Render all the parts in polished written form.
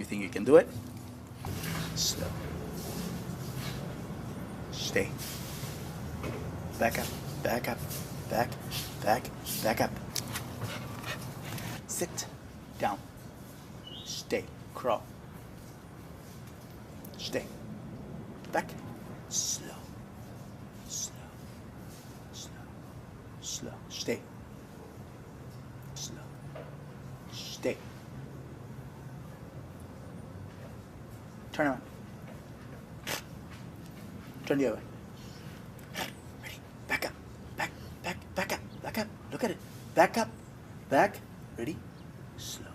You think you can do it? Slow. Stay. Back up, back up, back, back up. Sit down. Stay. Crawl. Stay. Back. Slow. Slow. Slow. Slow. Stay. Slow. Stay. Turn around. Turn the other way. Ready? Back up. Back. Back up. Back up. Look at it. Back up. Back. Ready? Slow.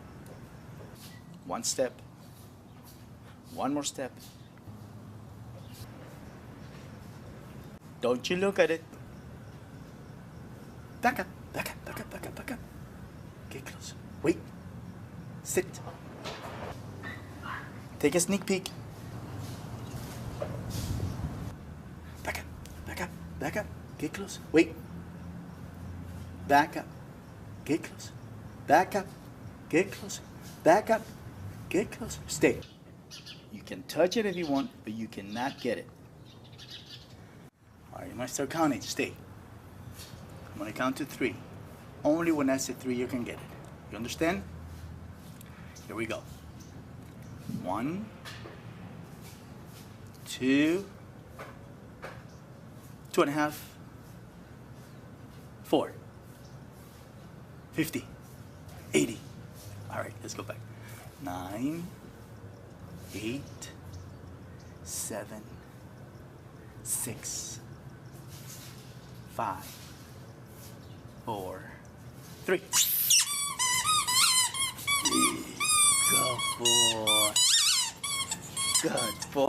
One step. One more step. Don't you look at it. Back up. Back up. Back up. Back up. Back up. Get close. Wait. Sit. Take a sneak peek. Back up. Back up. Back up. Get close. Wait. Back up. Get close. Back up. Get closer. Back up. Get closer. Stay. You can touch it if you want, but you cannot get it. All right, you might start counting. Stay. I'm going to count to 3. Only when I say 3 you can get it. You understand? Here we go. 1, 2, 2.5, 4, 50, 80. All right, let's go back. 9, 8, 7, 6, 5, 4, 3. Good boy. Good boy.